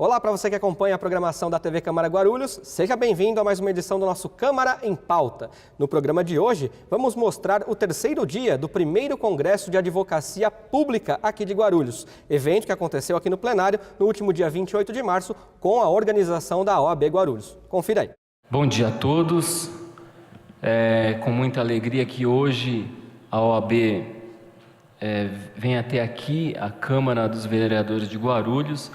Olá para você que acompanha a programação da TV Câmara Guarulhos, seja bem-vindo a mais uma edição do nosso Câmara em Pauta. No programa de hoje, vamos mostrar o terceiro dia do primeiro Congresso de Advocacia Pública aqui de Guarulhos, evento que aconteceu aqui no plenário no último dia 28 de março com a organização da OAB Guarulhos. Confira aí. Bom dia a todos. Com muita alegria que hoje a OAB vem até aqui, a Câmara dos Vereadores de Guarulhos,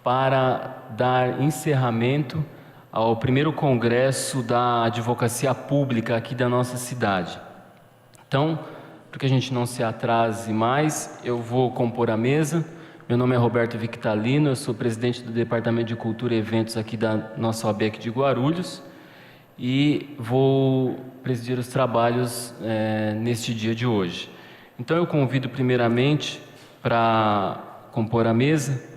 para dar encerramento ao primeiro congresso da advocacia pública aqui da nossa cidade. Então, para que a gente não se atrase mais, eu vou compor a mesa. Meu nome é Roberto Victalino, eu sou presidente do Departamento de Cultura e Eventos aqui da nossa OAB aqui de Guarulhos e vou presidir os trabalhos neste dia de hoje. Então, eu convido primeiramente para compor a mesa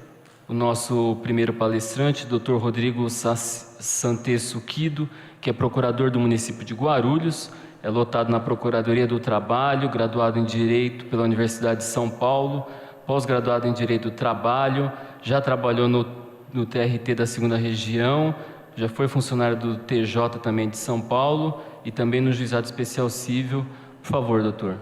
o nosso primeiro palestrante, Dr. Rodrigo Santesso Quido, que é procurador do município de Guarulhos, é lotado na Procuradoria do Trabalho, graduado em Direito pela Universidade de São Paulo, pós-graduado em Direito do Trabalho, já trabalhou no TRT da 2ª Região, já foi funcionário do TJ também de São Paulo e também no Juizado Especial Civil. Por favor, doutor.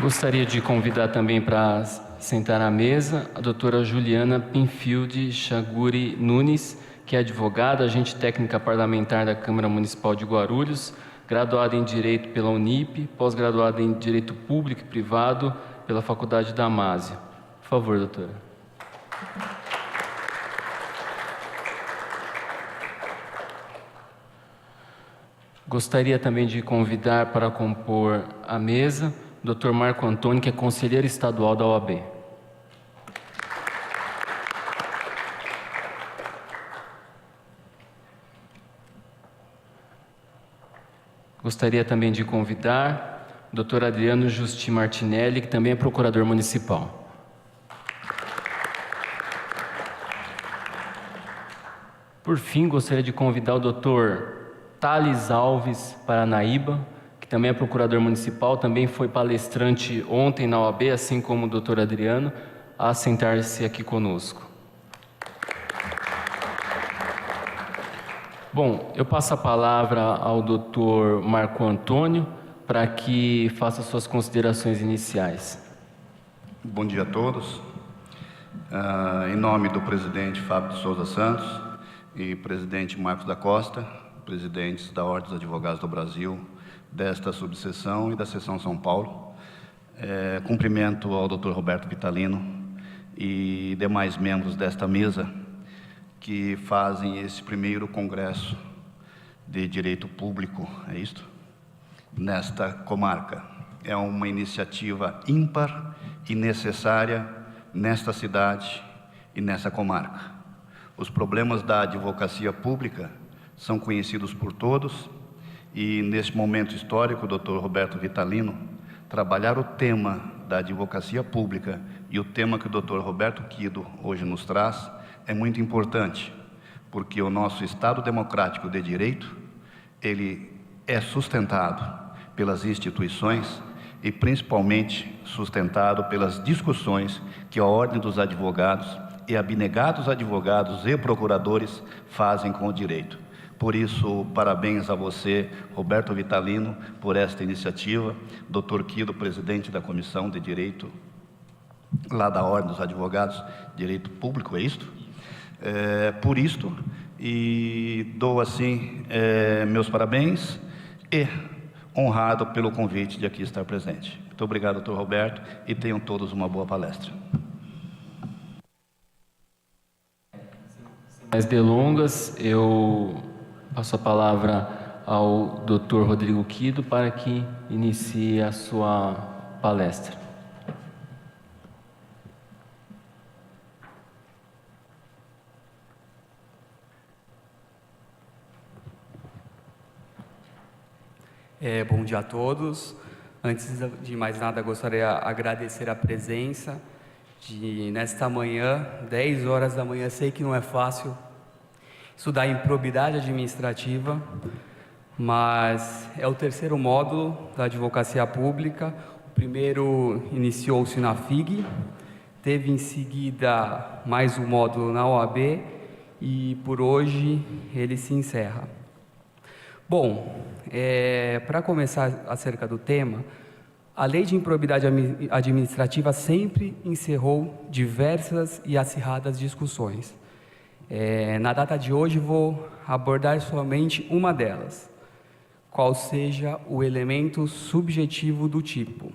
Gostaria de convidar também para sentar à mesa a doutora Juliana Pinfield Chaguri Nunes, que é advogada, agente técnica parlamentar da Câmara Municipal de Guarulhos, graduada em Direito pela Unip, pós-graduada em Direito Público e Privado pela Faculdade da Amásia. Por favor, doutora. Gostaria também de convidar para compor a mesa Dr. Marco Antônio, que é conselheiro estadual da OAB. Gostaria também de convidar o Dr. Adriano Justi Martinelli, que também é procurador municipal. Por fim, gostaria de convidar o Dr. Thales Alves Paranaíba, que também é procurador municipal, também foi palestrante ontem na OAB, assim como o doutor Adriano, a sentar-se aqui conosco. Bom, eu passo a palavra ao doutor Marco Antônio para que faça suas considerações iniciais. Bom dia a todos. Em nome do presidente Fábio de Souza Santos e presidente Marcos da Costa, presidentes da Ordem dos Advogados do Brasil, desta subseção e da seção São Paulo. Cumprimento ao Dr. Roberto Victalino e demais membros desta mesa que fazem esse primeiro congresso de direito público, é isto? Nesta comarca. É uma iniciativa ímpar e necessária nesta cidade e nessa comarca. Os problemas da advocacia pública são conhecidos por todos. E, neste momento histórico, o Dr. Roberto Victalino, trabalhar o tema da advocacia pública e o tema que o Dr. Roberto Quido hoje nos traz é muito importante, porque o nosso Estado democrático de direito, ele é sustentado pelas instituições e principalmente sustentado pelas discussões que a Ordem dos Advogados e abnegados advogados e procuradores fazem com o direito. Por isso, parabéns a você, Roberto Victalino, por esta iniciativa. Dr. Quido, presidente da Comissão de Direito, lá da Ordem dos Advogados, Direito Público, é isto? Por isto, e dou assim meus parabéns e honrado pelo convite de aqui estar presente. Muito obrigado, Dr. Roberto, e tenham todos uma boa palestra. Sem mais delongas, eu passo a palavra ao Dr. Rodrigo Quido para que inicie a sua palestra. Bom dia a todos. Antes de mais nada, gostaria de agradecer a presença nesta manhã, 10 horas da manhã. Sei que não é fácil estudar improbidade administrativa, mas é o terceiro módulo da advocacia pública. O primeiro iniciou-se na FIG, teve em seguida mais um módulo na OAB e por hoje ele se encerra. Bom, para começar acerca do tema, a Lei de Improbidade Administrativa sempre encerrou diversas e acirradas discussões. Na data de hoje vou abordar somente uma delas, qual seja o elemento subjetivo do tipo.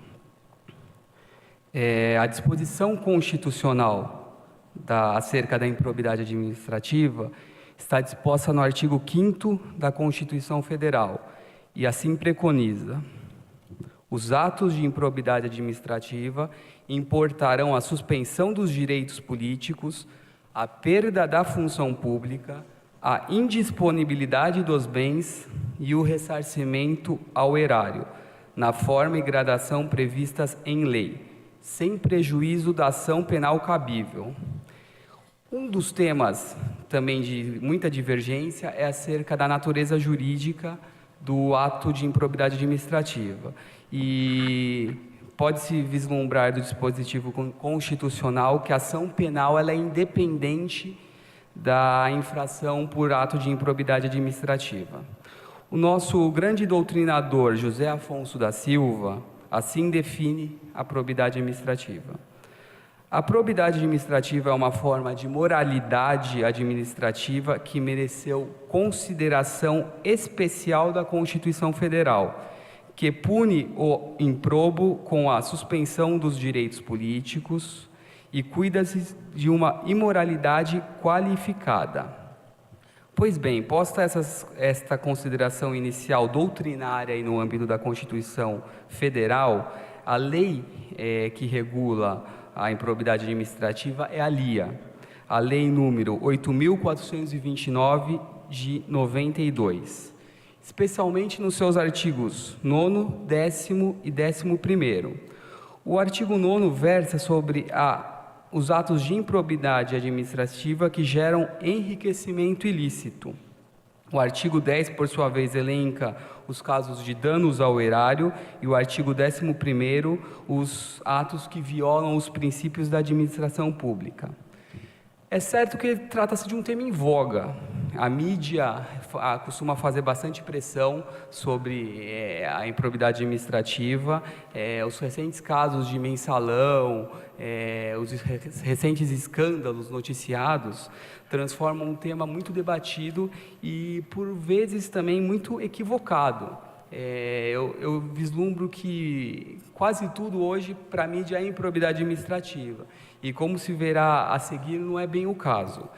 A disposição constitucional acerca da improbidade administrativa está disposta no artigo 5º da Constituição Federal e assim preconiza: os atos de improbidade administrativa importarão a suspensão dos direitos políticos, a perda da função pública, a indisponibilidade dos bens e o ressarcimento ao erário, na forma e gradação previstas em lei, sem prejuízo da ação penal cabível. Um dos temas também de muita divergência é acerca da natureza jurídica do ato de improbidade administrativa. E pode-se vislumbrar do dispositivo constitucional que a ação penal ela é independente da infração por ato de improbidade administrativa. O nosso grande doutrinador, José Afonso da Silva, assim define a probidade administrativa. A probidade administrativa é uma forma de moralidade administrativa que mereceu consideração especial da Constituição Federal, que pune o improbo com a suspensão dos direitos políticos e cuida-se de uma imoralidade qualificada. Pois bem, posta esta consideração inicial doutrinária e no âmbito da Constituição Federal, a lei que regula a improbidade administrativa é a LIA, a Lei número 8.429 de 92, especialmente nos seus artigos 9º, 10º e 11º. O artigo 9º versa sobre os atos de improbidade administrativa que geram enriquecimento ilícito. O artigo 10, por sua vez, elenca os casos de danos ao erário e o artigo 11º, os atos que violam os princípios da administração pública. É certo que trata-se de um tema em voga. A mídia costuma fazer bastante pressão sobre a improbidade administrativa. Os recentes casos de mensalão, os recentes escândalos noticiados transformam um tema muito debatido e, por vezes, também muito equivocado. Eu vislumbro que quase tudo hoje, para a mídia, é improbidade administrativa. E, como se verá a seguir, não é bem o caso.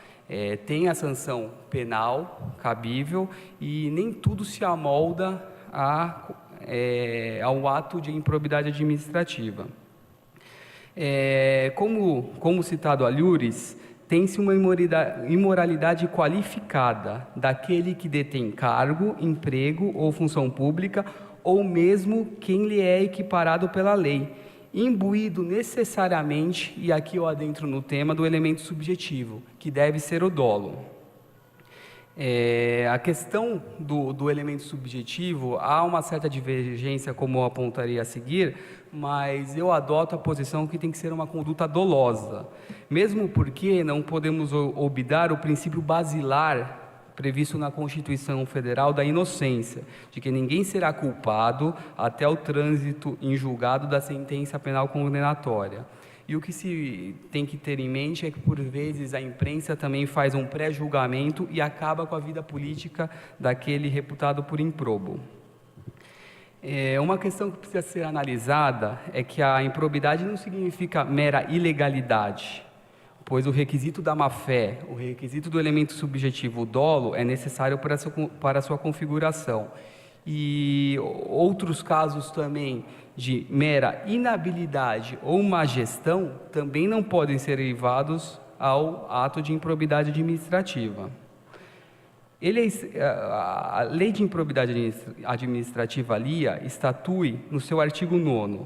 Tem a sanção penal cabível e nem tudo se amolda ao ato de improbidade administrativa. Como citado a Lures, tem-se uma imoralidade qualificada daquele que detém cargo, emprego ou função pública, ou mesmo quem lhe é equiparado pela lei, imbuído necessariamente, e aqui eu adentro no tema, do elemento subjetivo, que deve ser o dolo. A questão do elemento subjetivo, há uma certa divergência, como eu apontaria a seguir, mas eu adoto a posição que tem que ser uma conduta dolosa, mesmo porque não podemos obviar o princípio basilar previsto na Constituição Federal da inocência, de que ninguém será culpado até o trânsito em julgado da sentença penal condenatória. E o que se tem que ter em mente é que, por vezes, a imprensa também faz um pré-julgamento e acaba com a vida política daquele reputado por improbo. Uma questão que precisa ser analisada é que a improbidade não significa mera ilegalidade, pois o requisito da má-fé, o requisito do elemento subjetivo, o dolo, é necessário para a sua configuração. E outros casos também de mera inabilidade ou má gestão também não podem ser levados ao ato de improbidade administrativa. A Lei de Improbidade Administrativa, LIA, estatui no seu artigo 9º,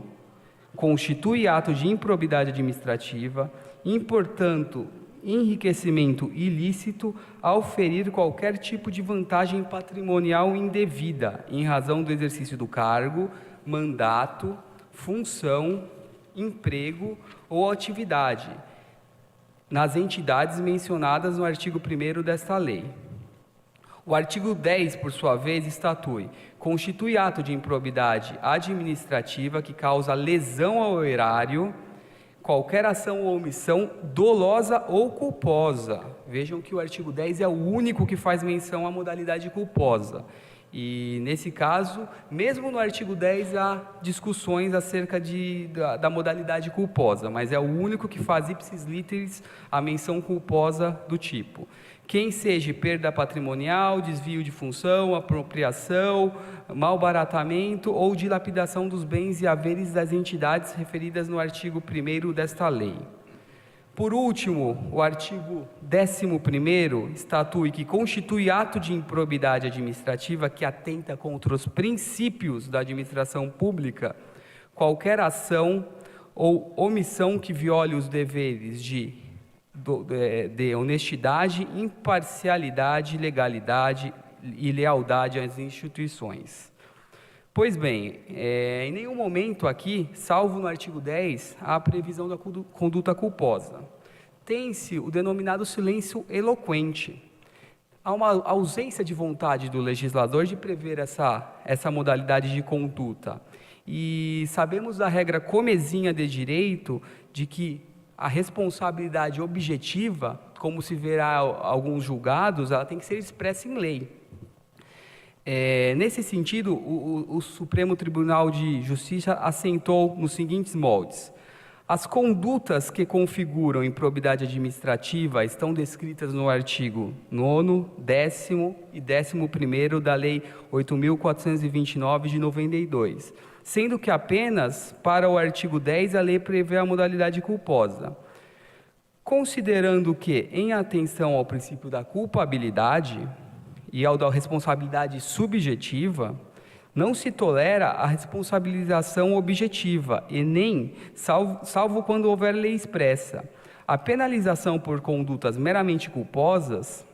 constitui ato de improbidade administrativa, importando enriquecimento ilícito ao ferir qualquer tipo de vantagem patrimonial indevida em razão do exercício do cargo, mandato, função, emprego ou atividade nas entidades mencionadas no artigo 1º desta lei. O artigo 10, por sua vez, constitui ato de improbidade administrativa que causa lesão ao erário qualquer ação ou omissão dolosa ou culposa. Vejam que o artigo 10 é o único que faz menção à modalidade culposa. E, nesse caso, mesmo no artigo 10 há discussões acerca da modalidade culposa, mas é o único que faz ipsis literis a menção culposa do tipo: quem seja perda patrimonial, desvio de função, apropriação, malbaratamento ou dilapidação dos bens e haveres das entidades referidas no artigo 1º desta lei. Por último, o artigo 11º estatui que constitui ato de improbidade administrativa que atenta contra os princípios da administração pública qualquer ação ou omissão que viole os deveres de honestidade, imparcialidade, legalidade e lealdade às instituições. Pois bem, em nenhum momento aqui, salvo no artigo 10, há a previsão da conduta culposa. Tem-se o denominado silêncio eloquente. Há uma ausência de vontade do legislador de prever essa modalidade de conduta. E sabemos da regra comezinha de direito de que a responsabilidade objetiva, como se verá alguns julgados, ela tem que ser expressa em lei. Nesse sentido, o Supremo Tribunal de Justiça assentou nos seguintes moldes: as condutas que configuram improbidade administrativa estão descritas no artigo 9º, 10º e 11º da Lei 8.429 de 92, sendo que apenas para o artigo 10 a lei prevê a modalidade culposa. Considerando que, em atenção ao princípio da culpabilidade e ao da responsabilidade subjetiva, não se tolera a responsabilização objetiva e nem, salvo quando houver lei expressa, a penalização por condutas meramente culposas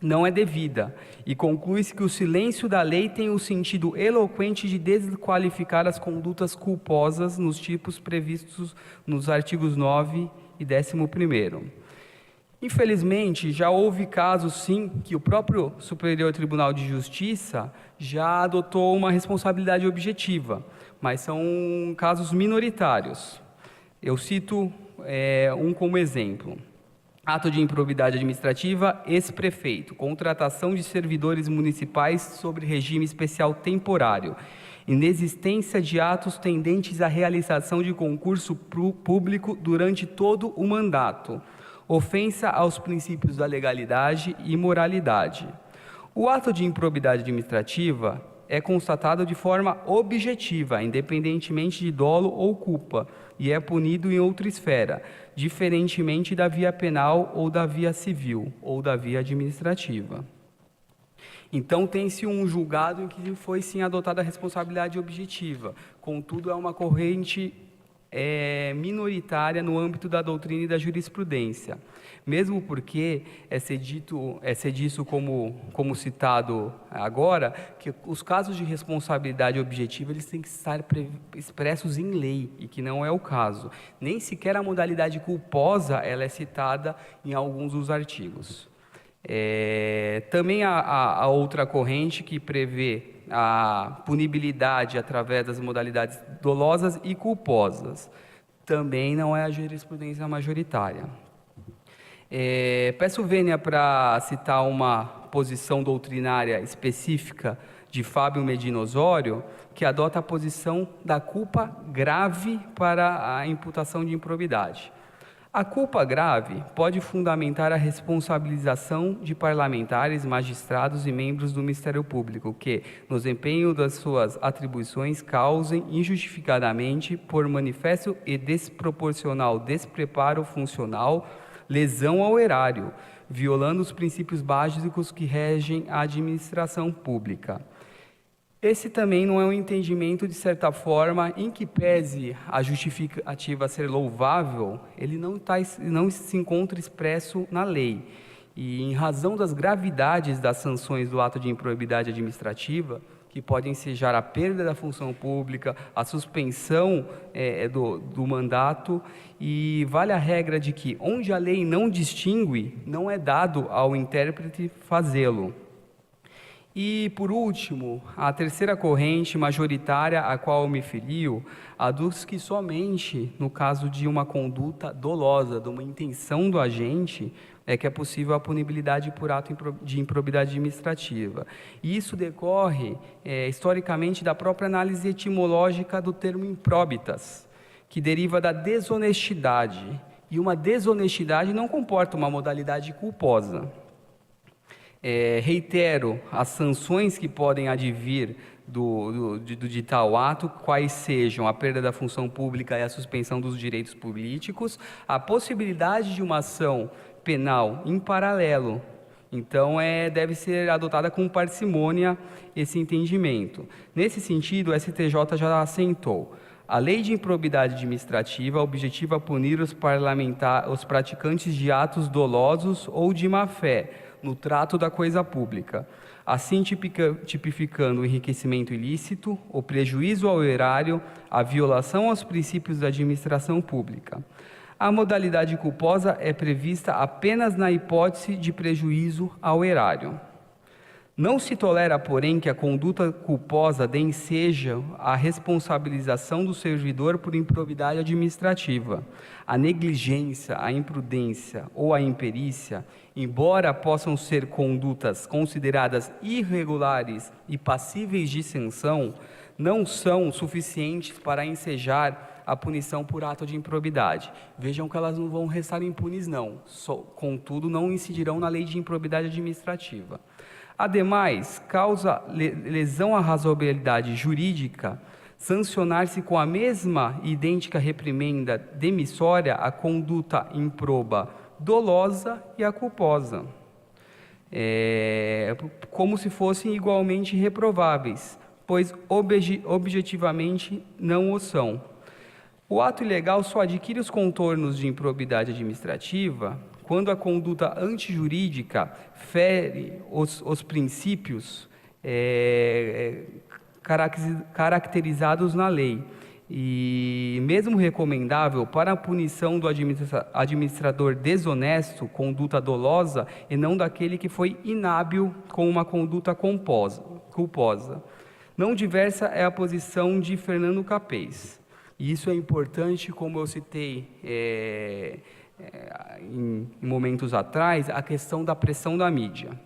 não é devida, e conclui-se que o silêncio da lei tem o sentido eloquente de desqualificar as condutas culposas nos tipos previstos nos artigos 9 e 11º. Infelizmente, já houve casos, sim, que o próprio Superior Tribunal de Justiça já adotou uma responsabilidade objetiva, mas são casos minoritários. Eu cito um como exemplo: ato de improbidade administrativa, ex-prefeito, contratação de servidores municipais sobre regime especial temporário, inexistência de atos tendentes à realização de concurso público durante todo o mandato, ofensa aos princípios da legalidade e moralidade. O ato de improbidade administrativa é constatado de forma objetiva, independentemente de dolo ou culpa, e é punido em outra esfera, diferentemente da via penal ou da via civil ou da via administrativa. Então, tem-se um julgado em que foi sim adotada a responsabilidade objetiva, contudo é uma corrente minoritária no âmbito da doutrina e da jurisprudência, mesmo porque é disso como citado agora, que os casos de responsabilidade objetiva eles têm que estar expressos em lei, e que não é o caso. Nem sequer a modalidade culposa ela é citada em alguns dos artigos. Também há outra corrente que prevê a punibilidade através das modalidades dolosas e culposas. Também não é a jurisprudência majoritária. Peço vênia para citar uma posição doutrinária específica de Fábio Medina Osório, que adota a posição da culpa grave para a imputação de improbidade. A culpa grave pode fundamentar a responsabilização de parlamentares, magistrados e membros do Ministério Público que, no desempenho das suas atribuições, causem injustificadamente, por manifesto e desproporcional despreparo funcional, lesão ao erário, violando os princípios básicos que regem a administração pública. Esse também não é um entendimento, de certa forma, em que pese a justificativa ser louvável, ele não se encontra expresso na lei. E, em razão das gravidades das sanções do ato de improbidade administrativa, que podem ensejar a perda da função pública, a suspensão do mandato, e vale a regra de que, onde a lei não distingue, não é dado ao intérprete fazê-lo. E, por último, a terceira corrente majoritária a qual eu me filio, aduz que somente no caso de uma conduta dolosa, de uma intenção do agente, é que é possível a punibilidade por ato de improbidade administrativa. E isso decorre, historicamente, da própria análise etimológica do termo improbitas, que deriva da desonestidade. E uma desonestidade não comporta uma modalidade culposa. Reitero, as sanções que podem advir de tal ato, quais sejam a perda da função pública e a suspensão dos direitos políticos, a possibilidade de uma ação penal em paralelo. Então, deve ser adotada com parcimônia esse entendimento. Nesse sentido, o STJ já assentou. A lei de improbidade administrativa objetiva punir os praticantes de atos dolosos ou de má-fé no trato da coisa pública, assim tipificando o enriquecimento ilícito, o prejuízo ao erário, a violação aos princípios da administração pública. A modalidade culposa é prevista apenas na hipótese de prejuízo ao erário. Não se tolera, porém, que a conduta culposa dê ensejo à responsabilização do servidor por improbidade administrativa. A negligência, a imprudência ou a imperícia, embora possam ser condutas consideradas irregulares e passíveis de sanção, não são suficientes para ensejar a punição por ato de improbidade. Vejam que elas não vão restar impunes, não. Contudo, não incidirão na lei de improbidade administrativa. Ademais, causa lesão à razoabilidade jurídica sancionar-se com a mesma e idêntica reprimenda demissória a conduta improba dolosa e a culposa, como se fossem igualmente reprováveis, pois objetivamente não o são. O ato ilegal só adquire os contornos de improbidade administrativa quando a conduta antijurídica fere os princípios caracterizados na lei. E mesmo recomendável para a punição do administrador desonesto, conduta dolosa, e não daquele que foi inábil com uma conduta culposa. Não diversa é a posição de Fernando Capês. E isso é importante, como eu citei em momentos atrás, a questão da pressão da mídia.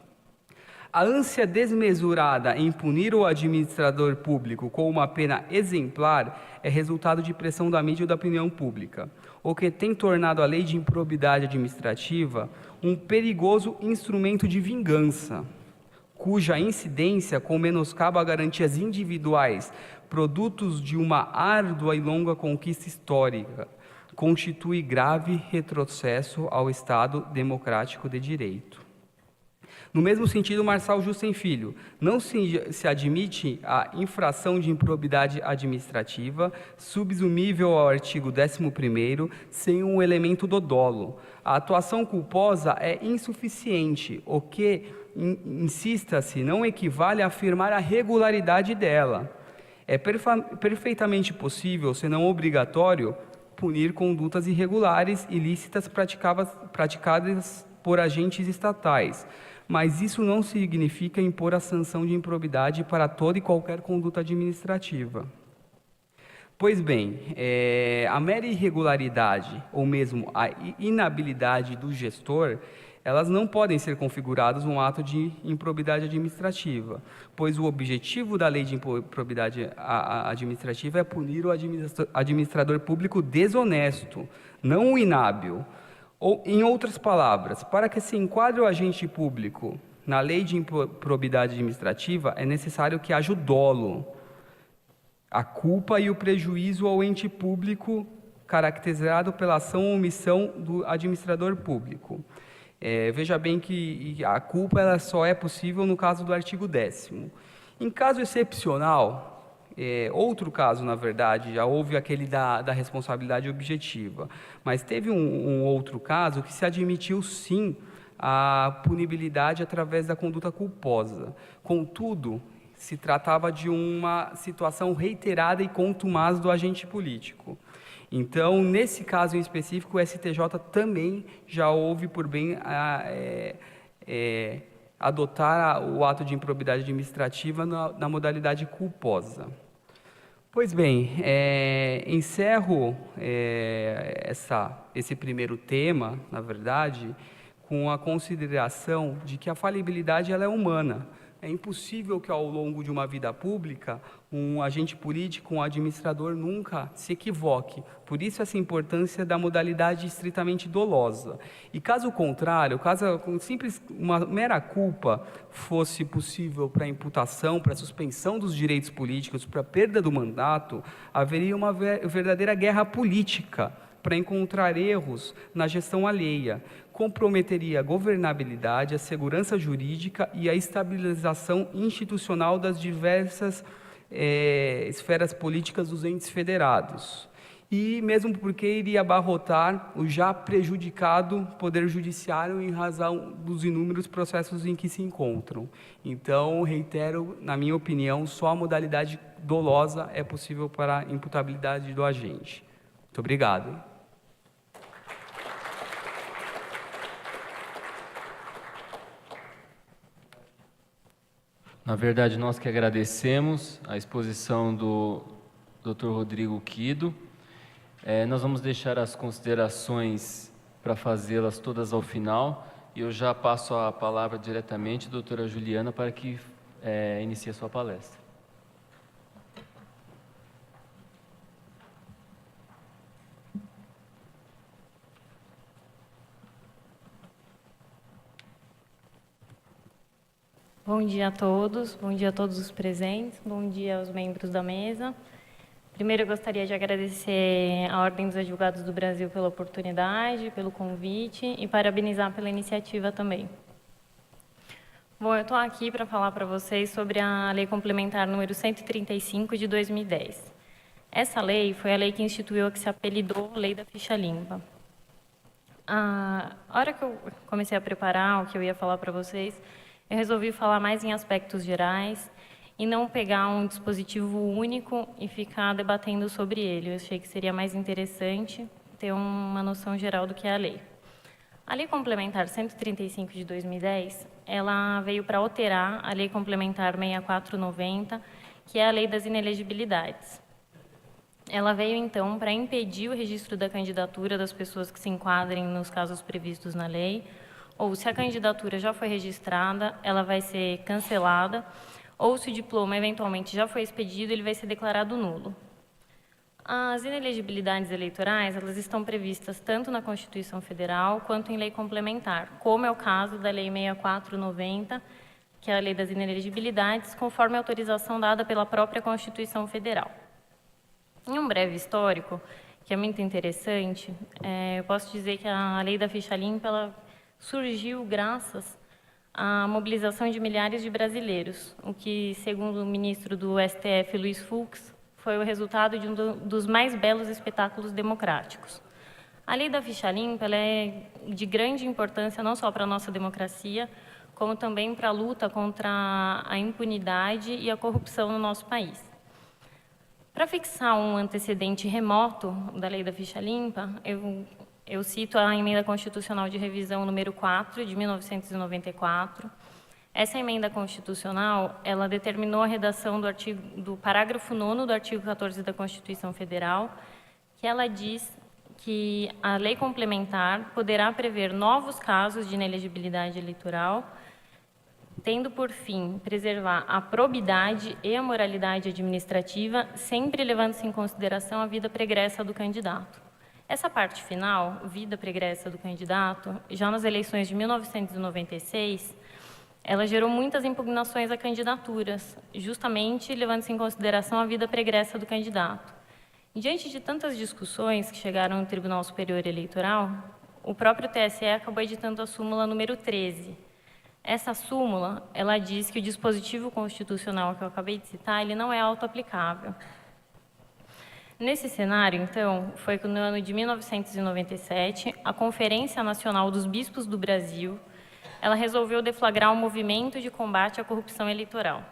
A ânsia desmesurada em punir o administrador público com uma pena exemplar é resultado de pressão da mídia e da opinião pública, o que tem tornado a lei de improbidade administrativa um perigoso instrumento de vingança, cuja incidência, com menoscabo a garantias individuais, produtos de uma árdua e longa conquista histórica, constitui grave retrocesso ao Estado democrático de direito. No mesmo sentido, Marçal Justen Filho, não se admite a infração de improbidade administrativa subsumível ao artigo 11º sem um elemento do dolo. A atuação culposa é insuficiente, o que, insista-se, não equivale a afirmar a regularidade dela. É perfeitamente possível, se não obrigatório, punir condutas irregulares, ilícitas praticadas por agentes estatais, mas isso não significa impor a sanção de improbidade para toda e qualquer conduta administrativa. Pois bem, a mera irregularidade ou mesmo a inabilidade do gestor, elas não podem ser configuradas um ato de improbidade administrativa, pois o objetivo da lei de improbidade administrativa é punir o administrador público desonesto, não o inábil. Ou, em outras palavras, para que se enquadre o agente público na lei de improbidade administrativa, é necessário que haja o dolo, a culpa e o prejuízo ao ente público caracterizado pela ação ou omissão do administrador público. Veja bem que a culpa ela só é possível no caso do artigo 10º. Em caso excepcional, outro caso, na verdade, já houve aquele da responsabilidade objetiva, mas teve um outro caso que se admitiu, sim, a punibilidade através da conduta culposa. Contudo, se tratava de uma situação reiterada e contumaz do agente político. Então, nesse caso em específico, o STJ também já houve por bem adotar o ato de improbidade administrativa na modalidade culposa. Pois bem, encerro esse primeiro tema, na verdade, com a consideração de que a falibilidade ela é humana. É impossível que, ao longo de uma vida pública, um agente político, um administrador, nunca se equivoque. Por isso, essa importância da modalidade estritamente dolosa. E, caso contrário, caso uma mera culpa fosse possível para a imputação, para a suspensão dos direitos políticos, para a perda do mandato, haveria uma verdadeira guerra política para encontrar erros na gestão alheia. Comprometeria a governabilidade, a segurança jurídica e a estabilização institucional das diversas esferas políticas dos entes federados. E mesmo porque iria abarrotar o já prejudicado Poder Judiciário em razão dos inúmeros processos em que se encontram. Então, reitero, na minha opinião, só a modalidade dolosa é possível para a imputabilidade do agente. Muito obrigado. Na verdade, nós que agradecemos a exposição do Dr. Rodrigo Quido. Nós vamos deixar as considerações para fazê-las todas ao final, e eu já passo a palavra diretamente à doutora Juliana para que inicie a sua palestra. Bom dia a todos os presentes, bom dia aos membros da mesa. Primeiro, eu gostaria de agradecer à Ordem dos Advogados do Brasil pela oportunidade, pelo convite e parabenizar pela iniciativa também. Bom, eu estou aqui para falar para vocês sobre a Lei Complementar número 135 de 2010. Essa lei foi a lei que instituiu a que se apelidou Lei da Ficha Limpa. A hora que eu comecei a preparar o que eu ia falar para vocês, eu resolvi falar mais em aspectos gerais e não pegar um dispositivo único e ficar debatendo sobre ele. Eu achei que seria mais interessante ter uma noção geral do que é a lei. A Lei Complementar 135 de 2010, ela veio para alterar a Lei Complementar 6490, que é a Lei das Inelegibilidades. Ela veio, então, para impedir o registro da candidatura das pessoas que se enquadrem nos casos previstos na lei, ou se a candidatura já foi registrada, ela vai ser cancelada, ou se o diploma eventualmente já foi expedido, ele vai ser declarado nulo. As inelegibilidades eleitorais, elas estão previstas tanto na Constituição Federal quanto em lei complementar, como é o caso da Lei 6490, que é a Lei das Inelegibilidades, conforme a autorização dada pela própria Constituição Federal. Em um breve histórico, que é muito interessante, eu posso dizer que a Lei da Ficha Limpa ela surgiu graças à mobilização de milhares de brasileiros, o que, segundo o ministro do STF, Luiz Fux, foi o resultado de um dos mais belos espetáculos democráticos. A Lei da Ficha Limpa ela é de grande importância não só para a nossa democracia, como também para a luta contra a impunidade e a corrupção no nosso país. Para fixar um antecedente remoto da Lei da Ficha Limpa, eu cito a Emenda Constitucional de Revisão número 4, de 1994. Essa emenda constitucional, ela determinou a redação do parágrafo 9º do artigo 14 da Constituição Federal, que ela diz que a lei complementar poderá prever novos casos de inelegibilidade eleitoral, tendo por fim preservar a probidade e a moralidade administrativa, sempre levando-se em consideração a vida pregressa do candidato. Essa parte final, vida pregressa do candidato, já nas eleições de 1996, ela gerou muitas impugnações a candidaturas, justamente levando-se em consideração a vida pregressa do candidato. E, diante de tantas discussões que chegaram no Tribunal Superior Eleitoral, o próprio TSE acabou editando a súmula número 13, Essa súmula, ela diz que o dispositivo constitucional que eu acabei de citar, ele não é autoaplicável. Nesse cenário, então, foi que no ano de 1997, a Conferência Nacional dos Bispos do Brasil, ela resolveu deflagrar um movimento de combate à corrupção eleitoral.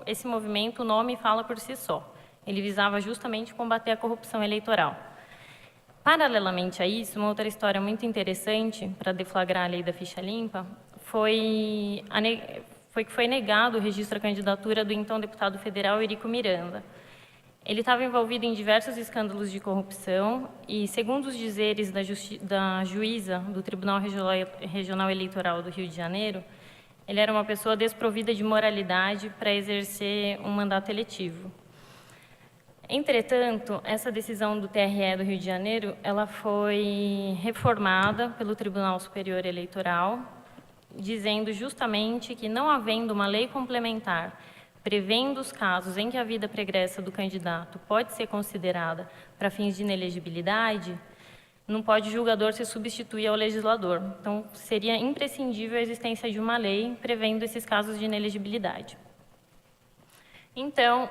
Esse movimento, o nome fala por si só. Ele visava justamente combater a corrupção eleitoral. Paralelamente a isso, uma outra história muito interessante para deflagrar a lei da ficha limpa foi que foi negado o registro à candidatura do então deputado federal Eurico Miranda. Ele estava envolvido em diversos escândalos de corrupção e, segundo os dizeres da juíza do Tribunal Regional Eleitoral do Rio de Janeiro, ele era uma pessoa desprovida de moralidade para exercer um mandato eletivo. Entretanto, essa decisão do TRE do Rio de Janeiro, ela foi reformada pelo Tribunal Superior Eleitoral, dizendo justamente que, não havendo uma lei complementar prevendo os casos em que a vida pregressa do candidato pode ser considerada para fins de inelegibilidade, não pode o julgador se substituir ao legislador. Então, seria imprescindível a existência de uma lei prevendo esses casos de inelegibilidade. Então,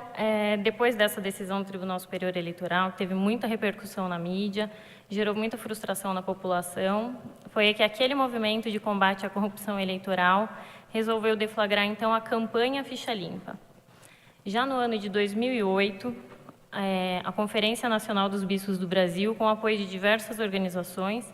depois dessa decisão do Tribunal Superior Eleitoral, que teve muita repercussão na mídia, gerou muita frustração na população, foi que aquele movimento de combate à corrupção eleitoral resolveu deflagrar, então, a campanha Ficha Limpa. Já no ano de 2008, a Conferência Nacional dos Bispos do Brasil, com o apoio de diversas organizações,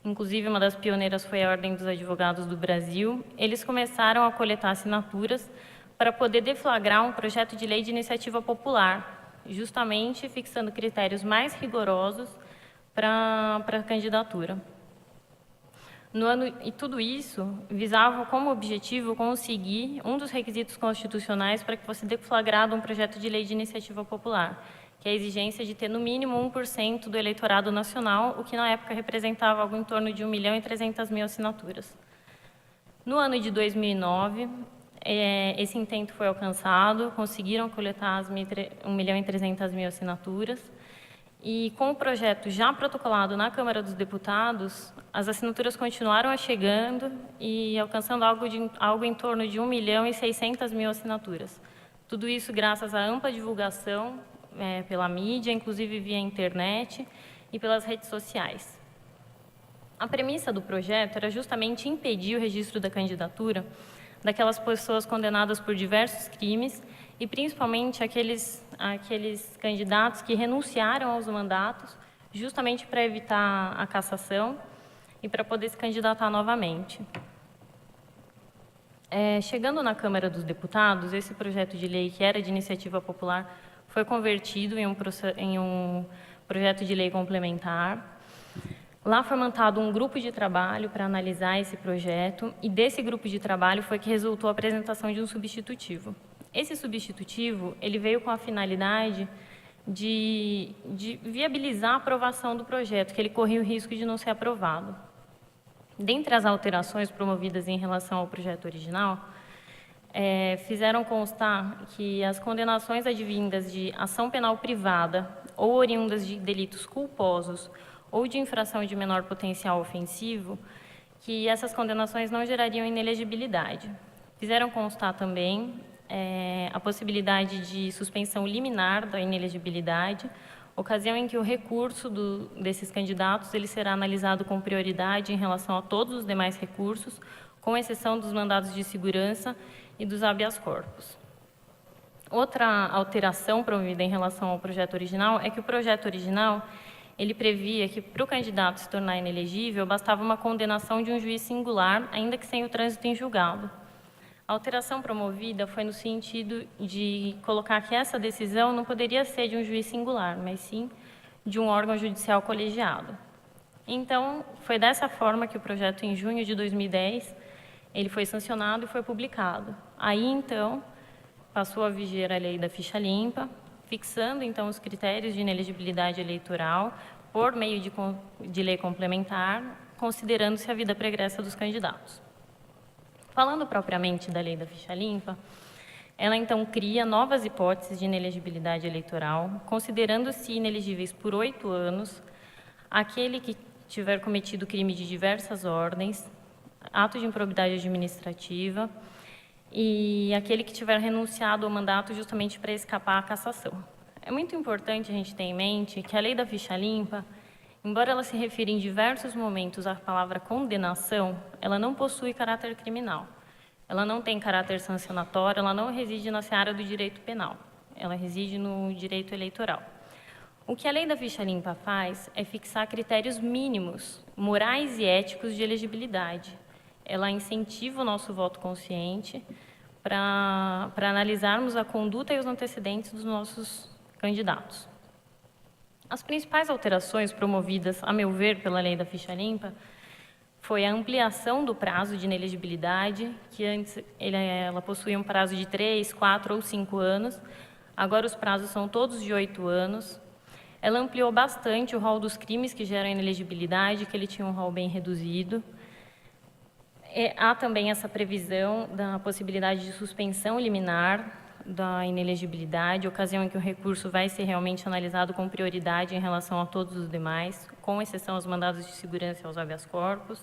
inclusive uma das pioneiras foi a Ordem dos Advogados do Brasil, eles começaram a coletar assinaturas para poder deflagrar um projeto de lei de iniciativa popular, justamente fixando critérios mais rigorosos para a candidatura. E tudo isso visava como objetivo conseguir um dos requisitos constitucionais para que fosse deflagrado um projeto de lei de iniciativa popular, que é a exigência de ter no mínimo 1% do eleitorado nacional, o que na época representava algo em torno de 1.300.000 assinaturas. No ano de 2009, esse intento foi alcançado, conseguiram coletar as 1.300.000 assinaturas, e com o projeto já protocolado na Câmara dos Deputados, as assinaturas continuaram chegando e alcançando algo em torno de 1.600.000 assinaturas. Tudo isso graças à ampla divulgação pela mídia, inclusive via internet e pelas redes sociais. A premissa do projeto era justamente impedir o registro da candidatura daquelas pessoas condenadas por diversos crimes e principalmente aqueles candidatos que renunciaram aos mandatos justamente para evitar a cassação e para poder se candidatar novamente. Chegando na Câmara dos Deputados, esse projeto de lei, que era de iniciativa popular, foi convertido em um projeto de lei complementar. Lá foi montado um grupo de trabalho para analisar esse projeto e desse grupo de trabalho foi que resultou a apresentação de um substitutivo. Esse substitutivo, ele veio com a finalidade de viabilizar a aprovação do projeto, que ele corria o risco de não ser aprovado. Dentre as alterações promovidas em relação ao projeto original, fizeram constar que as condenações advindas de ação penal privada ou oriundas de delitos culposos ou de infração de menor potencial ofensivo, que essas condenações não gerariam inelegibilidade. Fizeram constar também a possibilidade de suspensão liminar da inelegibilidade, ocasião em que o recurso desses candidatos ele será analisado com prioridade em relação a todos os demais recursos, com exceção dos mandados de segurança e dos habeas corpus. Outra alteração promovida em relação ao projeto original é que o projeto original ele previa que, para o candidato se tornar inelegível, bastava uma condenação de um juiz singular, ainda que sem o trânsito em julgado. A alteração promovida foi no sentido de colocar que essa decisão não poderia ser de um juiz singular, mas sim de um órgão judicial colegiado. Então, foi dessa forma que o projeto, em junho de 2010, ele foi sancionado e foi publicado. Aí, então, passou a viger a lei da ficha limpa, fixando, então, os critérios de inelegibilidade eleitoral por meio de lei complementar, considerando-se a vida pregressa dos candidatos. Falando propriamente da lei da ficha limpa, ela, então, cria novas hipóteses de inelegibilidade eleitoral, considerando-se inelegíveis por 8 anos aquele que tiver cometido crime de diversas ordens, ato de improbidade administrativa e aquele que tiver renunciado ao mandato justamente para escapar à cassação. É muito importante a gente ter em mente que a lei da ficha limpa, embora ela se refira em diversos momentos à palavra condenação, ela não possui caráter criminal. Ela não tem caráter sancionatório, ela não reside na seara do direito penal. Ela reside no direito eleitoral. O que a lei da ficha limpa faz é fixar critérios mínimos, morais e éticos de elegibilidade. Ela incentiva o nosso voto consciente para analisarmos a conduta e os antecedentes dos nossos candidatos. As principais alterações promovidas, a meu ver, pela lei da ficha limpa, foi a ampliação do prazo de inelegibilidade, que antes ela possuía um prazo de 3, 4 ou 5 anos, agora os prazos são todos de 8 anos. Ela ampliou bastante o rol dos crimes que geram inelegibilidade, que ele tinha um rol bem reduzido. Há também essa previsão da possibilidade de suspensão liminar da inelegibilidade, ocasião em que o recurso vai ser realmente analisado com prioridade em relação a todos os demais, com exceção aos mandados de segurança e aos habeas corpus.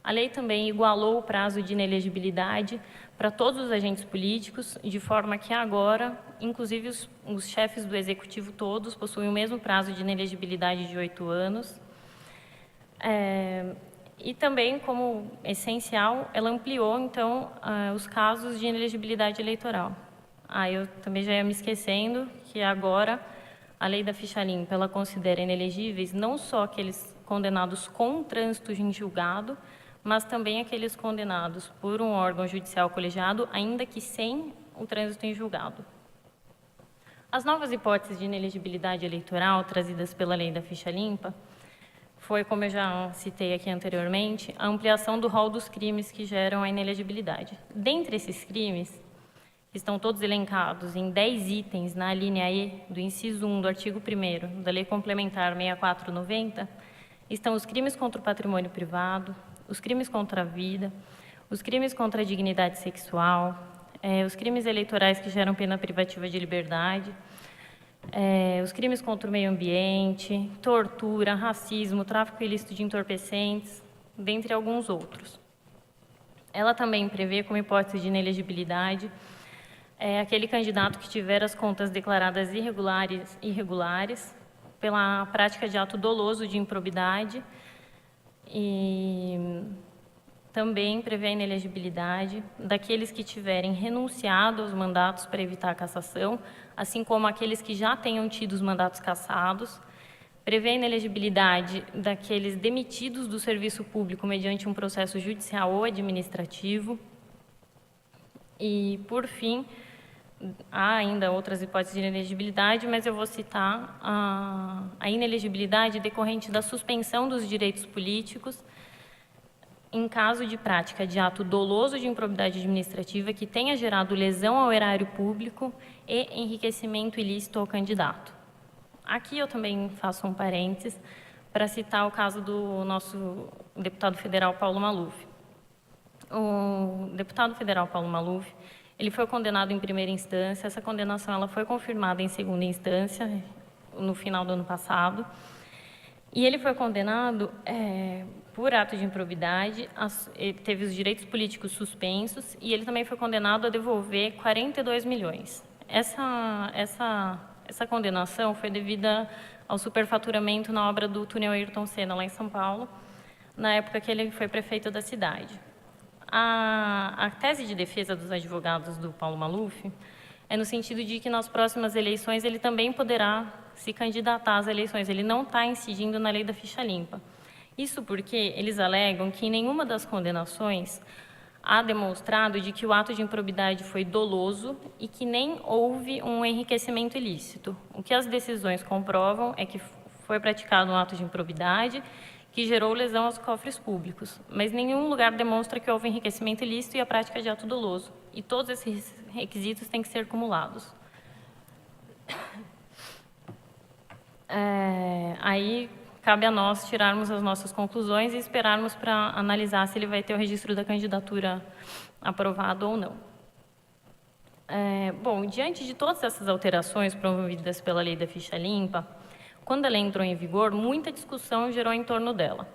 A lei também igualou o prazo de inelegibilidade para todos os agentes políticos, de forma que agora, inclusive os chefes do executivo todos, possuem o mesmo prazo de inelegibilidade de 8 anos. E também, como essencial, ela ampliou, então, os casos de inelegibilidade eleitoral. Eu também já ia me esquecendo que agora a lei da ficha limpa, ela considera inelegíveis não só aqueles condenados com trânsito em julgado, mas também aqueles condenados por um órgão judicial colegiado, ainda que sem o trânsito em julgado. As novas hipóteses de inelegibilidade eleitoral trazidas pela lei da ficha limpa foi, como eu já citei aqui anteriormente, a ampliação do rol dos crimes que geram a inelegibilidade. Dentre esses crimes, que estão todos elencados em 10 itens na alínea E do inciso 1 do artigo 1º da Lei Complementar 6490, estão os crimes contra o patrimônio privado, os crimes contra a vida, os crimes contra a dignidade sexual, os crimes eleitorais que geram pena privativa de liberdade, os crimes contra o meio ambiente, tortura, racismo, tráfico ilícito de entorpecentes, dentre alguns outros. Ela também prevê como hipótese de inelegibilidade aquele candidato que tiver as contas declaradas irregulares pela prática de ato doloso de improbidade e também prevê a inelegibilidade daqueles que tiverem renunciado aos mandatos para evitar a cassação, assim como aqueles que já tenham tido os mandatos cassados. Prevê a inelegibilidade daqueles demitidos do serviço público mediante um processo judicial ou administrativo. E, por fim, há ainda outras hipóteses de inelegibilidade, mas eu vou citar a inelegibilidade decorrente da suspensão dos direitos políticos em caso de prática de ato doloso de improbidade administrativa que tenha gerado lesão ao erário público e enriquecimento ilícito ao candidato. Aqui eu também faço um parênteses para citar o caso do nosso deputado federal Paulo Maluf. O deputado federal Paulo Maluf, ele foi condenado em primeira instância, essa condenação ela foi confirmada em segunda instância, no final do ano passado, e ele foi condenado por ato de improbidade, ele teve os direitos políticos suspensos, e ele também foi condenado a devolver 42 milhões. Essa condenação foi devida ao superfaturamento na obra do túnel Ayrton Senna, lá em São Paulo, na época que ele foi prefeito da cidade. A tese de defesa dos advogados do Paulo Maluf é no sentido de que nas próximas eleições ele também poderá se candidatar às eleições, ele não está incidindo na lei da ficha limpa. Isso porque eles alegam que em nenhuma das condenações há demonstrado de que o ato de improbidade foi doloso e que nem houve um enriquecimento ilícito. O que as decisões comprovam é que foi praticado um ato de improbidade que gerou lesão aos cofres públicos, mas nenhum lugar demonstra que houve enriquecimento ilícito e a prática de ato doloso. E todos esses requisitos têm que ser cumulados. Aí cabe a nós tirarmos as nossas conclusões e esperarmos para analisar se ele vai ter o registro da candidatura aprovado ou não. Bom, diante de todas essas alterações promovidas pela lei da ficha limpa, quando ela entrou em vigor, muita discussão gerou em torno dela.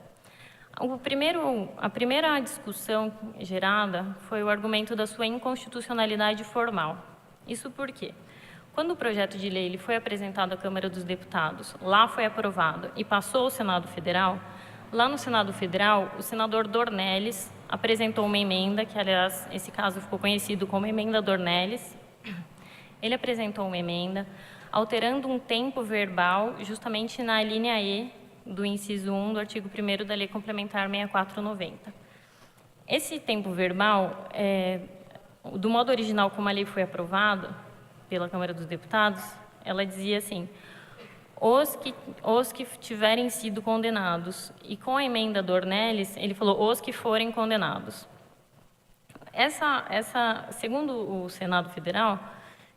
A primeira discussão gerada foi o argumento da sua inconstitucionalidade formal. Isso por quê? Quando o projeto de lei ele foi apresentado à Câmara dos Deputados, lá foi aprovado e passou ao Senado Federal, lá no Senado Federal, o senador Dornelles apresentou uma emenda, que, aliás, esse caso ficou conhecido como Emenda Dornelles. Ele apresentou uma emenda alterando um tempo verbal justamente na linha E do inciso 1 do artigo 1º da Lei Complementar 6490. Esse tempo verbal, do modo original como a lei foi aprovada pela Câmara dos Deputados, ela dizia assim: os que tiverem sido condenados. E com a emenda Dornelles, ele falou os que forem condenados. Segundo o Senado Federal,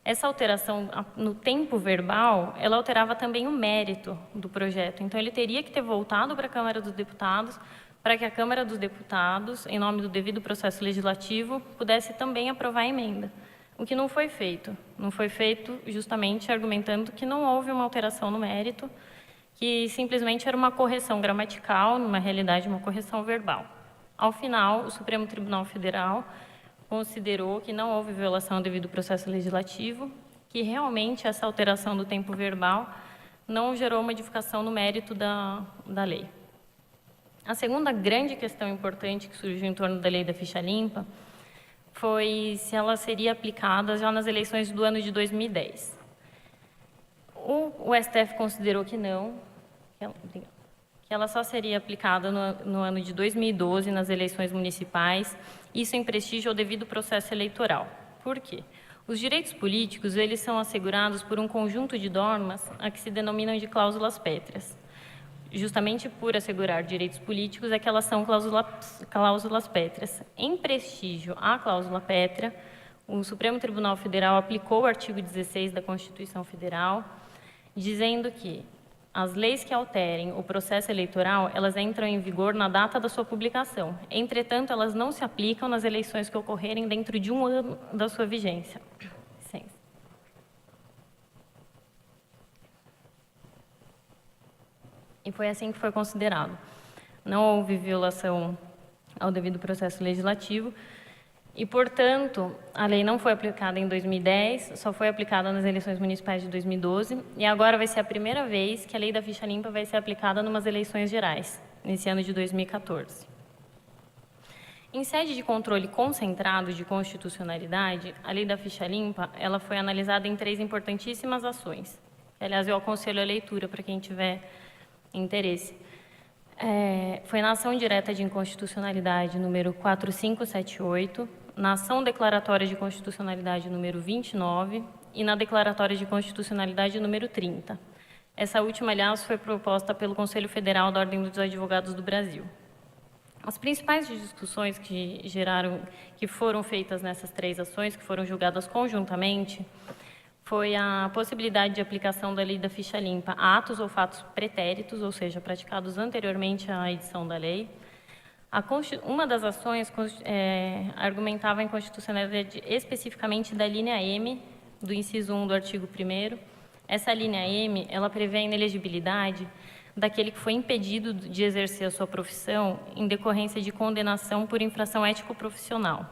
essa alteração no tempo verbal, ela alterava também o mérito do projeto. Então, ele teria que ter voltado para a Câmara dos Deputados para que a Câmara dos Deputados, em nome do devido processo legislativo, pudesse também aprovar a emenda. O que não foi feito. Não foi feito justamente argumentando que não houve uma alteração no mérito, que simplesmente era uma correção gramatical, numa realidade, uma correção verbal. Ao final, o Supremo Tribunal Federal considerou que não houve violação ao devido processo legislativo, que realmente essa alteração do tempo verbal não gerou modificação no mérito da lei. A segunda grande questão importante que surgiu em torno da lei da ficha limpa foi se ela seria aplicada já nas eleições do ano de 2010. O STF considerou que não, que ela só seria aplicada no ano de 2012, nas eleições municipais, isso em prestígio ao devido processo eleitoral. Por quê? Os direitos políticos, eles são assegurados por um conjunto de normas a que se denominam de cláusulas pétreas. Justamente por assegurar direitos políticos é que elas são cláusulas pétreas. Em prestígio à cláusula pétrea, o Supremo Tribunal Federal aplicou o artigo 16 da Constituição Federal, dizendo que as leis que alterem o processo eleitoral, elas entram em vigor na data da sua publicação. Entretanto, elas não se aplicam nas eleições que ocorrerem dentro de um ano da sua vigência. Licença. E foi assim que foi considerado. Não houve violação ao devido processo legislativo e, portanto, a lei não foi aplicada em 2010, só foi aplicada nas eleições municipais de 2012 e agora vai ser a primeira vez que a lei da ficha limpa vai ser aplicada em umas eleições gerais, nesse ano de 2014. Em sede de controle concentrado de constitucionalidade, a lei da ficha limpa ela foi analisada em 3 importantíssimas ações. Aliás, eu aconselho a leitura para quem tiver interesse. Foi na ação direta de inconstitucionalidade número 4578, na ação declaratória de constitucionalidade número 29 e na declaratória de constitucionalidade número 30. Essa última, aliás, foi proposta pelo Conselho Federal da Ordem dos Advogados do Brasil. As principais discussões que foram feitas nessas 3 ações, que foram julgadas conjuntamente, foi a possibilidade de aplicação da lei da ficha limpa a atos ou fatos pretéritos, ou seja, praticados anteriormente à edição da lei. Uma das ações argumentava a inconstitucionalidade especificamente da linha M, do inciso 1 do artigo 1º. Essa linha M, ela prevê a inelegibilidade daquele que foi impedido de exercer a sua profissão em decorrência de condenação por infração ético-profissional.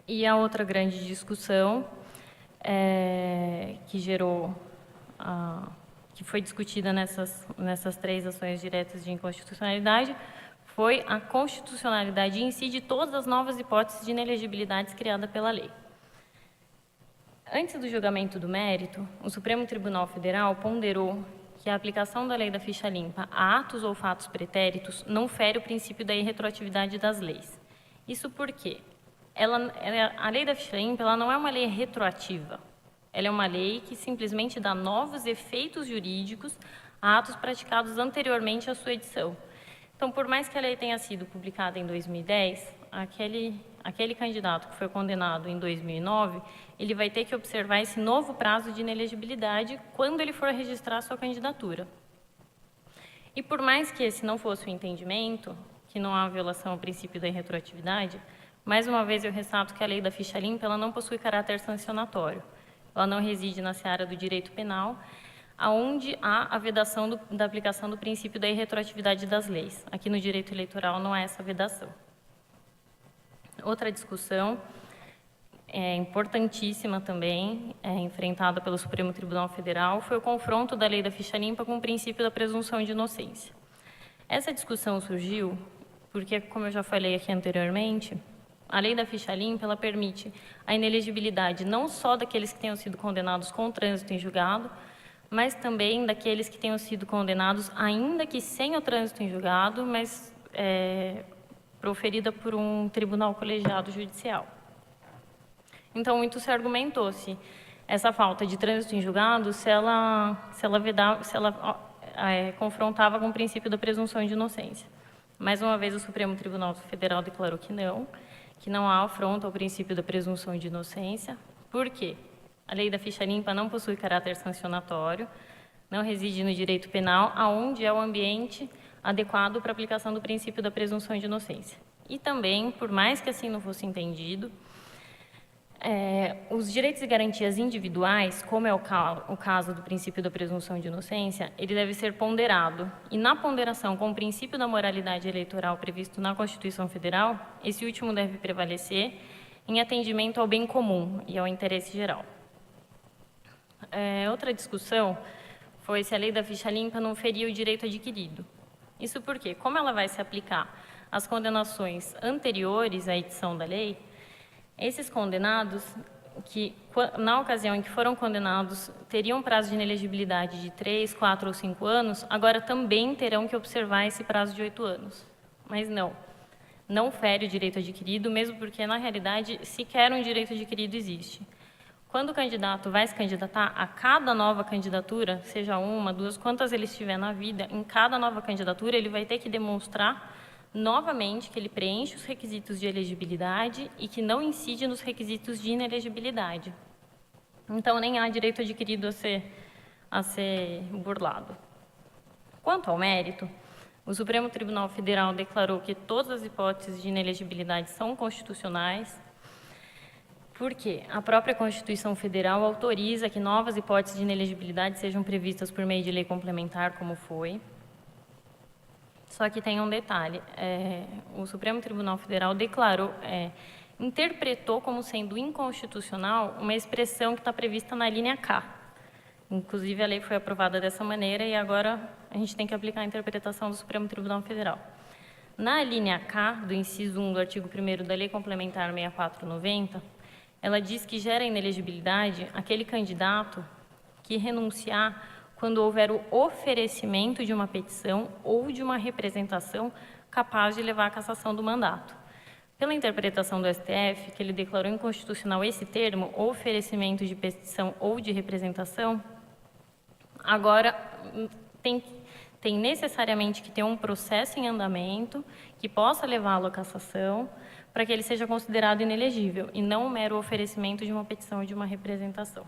E a outra grande discussão que foi discutida nessas 3 ações diretas de inconstitucionalidade foi a constitucionalidade em si de todas as novas hipóteses de inelegibilidades criadas pela lei. Antes do julgamento do mérito, o Supremo Tribunal Federal ponderou que a aplicação da lei da ficha limpa a atos ou fatos pretéritos não fere o princípio da irretroatividade das leis. Isso porque a lei da ficha limpa ela não é uma lei retroativa. Ela é uma lei que simplesmente dá novos efeitos jurídicos a atos praticados anteriormente à sua edição. Então, por mais que a lei tenha sido publicada em 2010, aquele candidato que foi condenado em 2009, ele vai ter que observar esse novo prazo de inelegibilidade quando ele for registrar a sua candidatura. E por mais que esse não fosse o entendimento, que não há violação ao princípio da irretroatividade, mais uma vez eu ressalto que a lei da ficha limpa ela não possui caráter sancionatório. Ela não reside na seara do direito penal. aonde há a vedação da aplicação do princípio da irretroatividade das leis. Aqui no direito eleitoral não há essa vedação. Outra discussão importantíssima também, enfrentada pelo Supremo Tribunal Federal, foi o confronto da lei da ficha limpa com o princípio da presunção de inocência. Essa discussão surgiu porque, como eu já falei aqui anteriormente, a lei da ficha limpa ela permite a inelegibilidade não só daqueles que tenham sido condenados com trânsito em julgado, mas também daqueles que tenham sido condenados, ainda que sem o trânsito em julgado, mas proferida por um tribunal colegiado judicial. Então, muito se argumentou se essa falta de trânsito em julgado, se ela confrontava com o princípio da presunção de inocência. Mais uma vez, o Supremo Tribunal Federal declarou que não há afronta ao princípio da presunção de inocência. Por quê? A lei da ficha limpa não possui caráter sancionatório, não reside no direito penal, aonde é o ambiente adequado para a aplicação do princípio da presunção de inocência. E também, por mais que assim não fosse entendido, os direitos e garantias individuais, como é o caso do princípio da presunção de inocência, ele deve ser ponderado. E na ponderação com o princípio da moralidade eleitoral previsto na Constituição Federal, esse último deve prevalecer em atendimento ao bem comum e ao interesse geral. Outra discussão foi se a lei da ficha limpa não feria o direito adquirido. Isso porque, como ela vai se aplicar às condenações anteriores à edição da lei, esses condenados, que na ocasião em que foram condenados, teriam prazo de inelegibilidade de 3, 4 ou 5 anos, agora também terão que observar esse prazo de 8 anos. Mas não fere o direito adquirido, mesmo porque, na realidade, sequer um direito adquirido existe. Quando o candidato vai se candidatar, a cada nova candidatura, seja uma, duas, quantas ele estiver na vida, em cada nova candidatura ele vai ter que demonstrar novamente que ele preenche os requisitos de elegibilidade e que não incide nos requisitos de inelegibilidade. Então, nem há direito adquirido a ser burlado. Quanto ao mérito, o Supremo Tribunal Federal declarou que todas as hipóteses de inelegibilidade são constitucionais, porque a própria Constituição Federal autoriza que novas hipóteses de inelegibilidade sejam previstas por meio de lei complementar, como foi. Só que tem um detalhe, o Supremo Tribunal Federal interpretou como sendo inconstitucional uma expressão que está prevista na linha K. Inclusive, a lei foi aprovada dessa maneira e agora a gente tem que aplicar a interpretação do Supremo Tribunal Federal. Na linha K, do inciso 1 do artigo 1º da Lei Complementar 6490, ela diz que gera inelegibilidade aquele candidato que renunciar quando houver o oferecimento de uma petição ou de uma representação capaz de levar à cassação do mandato. Pela interpretação do STF, que ele declarou inconstitucional esse termo, oferecimento de petição ou de representação, agora tem necessariamente que ter um processo em andamento que possa levá-lo à cassação para que ele seja considerado inelegível e não um mero oferecimento de uma petição ou de uma representação.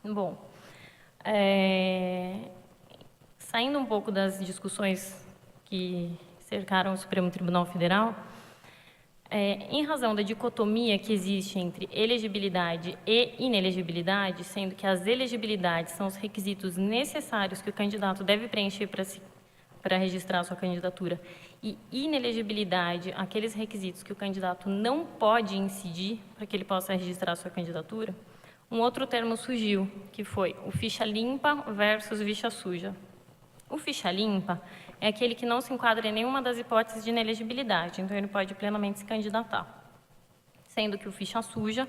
Bom, saindo um pouco das discussões que cercaram o Supremo Tribunal Federal, em razão da dicotomia que existe entre elegibilidade e inelegibilidade, sendo que as elegibilidades são os requisitos necessários que o candidato deve preencher para registrar a sua candidatura, e inelegibilidade, aqueles requisitos que o candidato não pode incidir para que ele possa registrar a sua candidatura, um outro termo surgiu, que foi o ficha limpa versus ficha suja. O ficha limpa é aquele que não se enquadra em nenhuma das hipóteses de inelegibilidade, então ele pode plenamente se candidatar. Sendo que o ficha suja